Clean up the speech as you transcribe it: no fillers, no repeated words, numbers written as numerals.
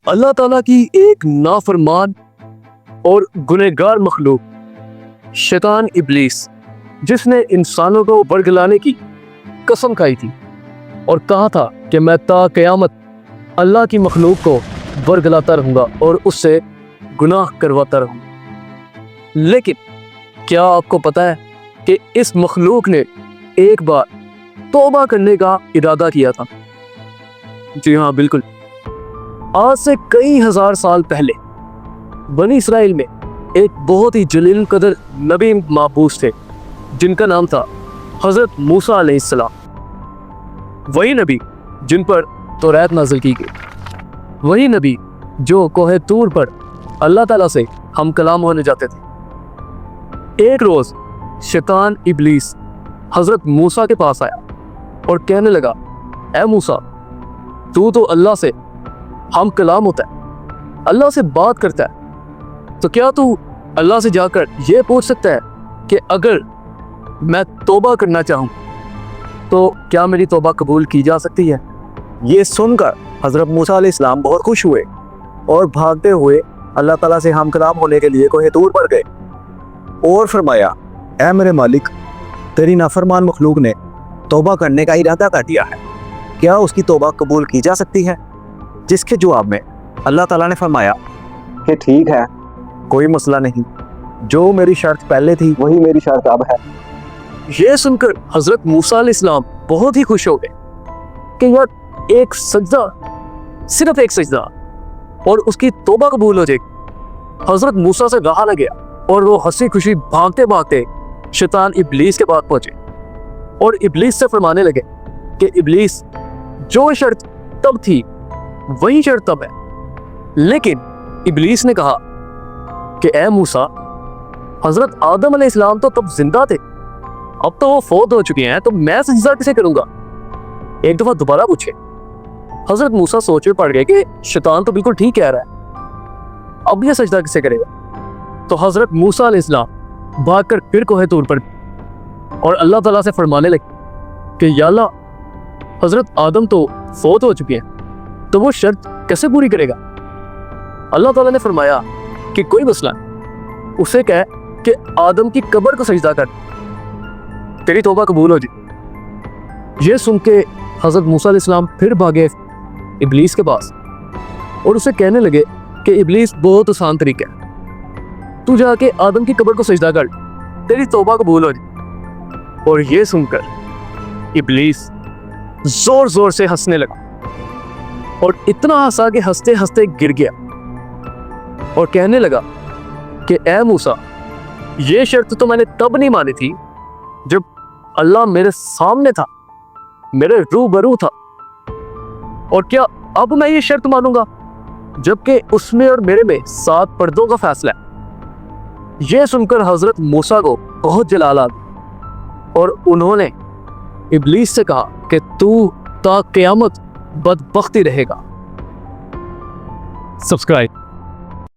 اللہ ताला की एक नाफरमान और गुनहगार मखलूक शैतान इब्लीस, जिसने इंसानों को बरगलाने की कसम खाई थी और कहा था कि मैं ता क़यामत अल्लाह की मखलूक को बरगलाता रहूँगा और उससे गुनाह करवाता रहूँगा। लेकिन क्या आपको पता है कि इस मखलूक ने एक बार तौबा करने का इरादा किया था? जी हाँ, बिल्कुल। आज से कई हजार साल पहले बनी इसराइल में एक बहुत ही जलील कदर नबी महबूस थे जिनका नाम था हज़रत मूसा अलैहिस्सलाम। वही नबी जिन पर तौरात नाज़िल की गई, वही नबी जो कोहे तूर पर अल्लाह ताला से हम कलाम होने जाते थे। एक रोज़ शैतान इब्लीस हज़रत मूसा के पास आया और कहने लगा, ऐ मूसा, तू तो अल्लाह से हम कलाम होता है, अल्लाह से बात करता है, तो क्या तू अल्लाह से जाकर ये पूछ सकता है कि अगर मैं तौबा करना चाहूँ तो क्या मेरी तौबा कबूल की जा सकती है? ये सुनकर हज़रत मूसा अलैहिस्सलाम बहुत खुश हुए और भागते हुए अल्लाह ताला से हम कलाम होने के लिए कोहे तूर पर गए और फरमाया, ऐ मेरे मालिक, तेरी नाफरमान मखलूक ने तौबा करने का इरादा कर दिया है, क्या उसकी तौबा कबूल की जा सकती है? जिसके जवाब में अल्लाह ताला ने फरमाया कि ठीक है, कोई मसला नहीं, जो मेरी शर्त पहले थी वही मेरी शर्त अब है। ये सुनकर हज़रत मूसा अलैहिस्सलाम बहुत ही खुश हो गए कि यार एक सजदा, सिर्फ एक सजदा और उसकी तौबा कबूल हो जाएगी। हज़रत मूसा से रहा न गया और वो हंसी खुशी भागते भागते शैतान इब्लीस के पास पहुंचे और इब्लीस से फरमाने लगे कि इब्लीस, जो शर्त तब थी वही शर्त तब है। लेकिन इब्लीस ने कहा कि ए मूसा, हज़रत आदम अलैहिस्सलाम तो तब जिंदा थे, अब तो वो फौत हो चुके हैं, तो मैं सजदा किसे करूंगा? एक दफा दोबारा पूछे। हज़रत मूसा सोच में पड़ गए कि शैतान तो बिल्कुल ठीक कह रहा है, अब ये सजदा किसे करेगा? तो हज़रत मूसा अलैहिस्सलाम भागकर फिर कोहे तूर पर और अल्लाह ताला से फरमाने लगे कि या अल्लाह, हज़रत आदम तो फौत हो चुके हैं, तो वो शर्त कैसे पूरी करेगा? अल्लाह ताला ने फरमाया कि कोई मसला नहीं, उसे कह कि आदम की कब्र को सजदा कर, तेरी तौबा कबूल हो जाए। ये सुन के हज़रत मूसा अलैहिस्सलाम फिर भागे इब्लीस के पास और उसे कहने लगे कि इब्लीस, बहुत आसान तरीका है, तू जाके आदम की कब्र को सजदा कर, तेरी तौबा कबूल हो जाए। और ये सुनकर इब्लीस जोर जोर से हंसने लगा और इतना हंसा कि हंसते हंसते गिर गया और कहने लगा कि ए मूसा, ये शर्त तो मैंने तब नहीं मानी थी जब अल्लाह मेरे सामने था, मेरे रूबरू था, और क्या अब मैं ये शर्त मानूंगा जबकि उसमें और मेरे में 7 पर्दों का फैसला है? यह सुनकर हज़रत मूसा को बहुत जलाल आ गया और उन्होंने इब्लीस से कहा कि तू ता क़यामत बदबख्ती रहेगा। सब्सक्राइब।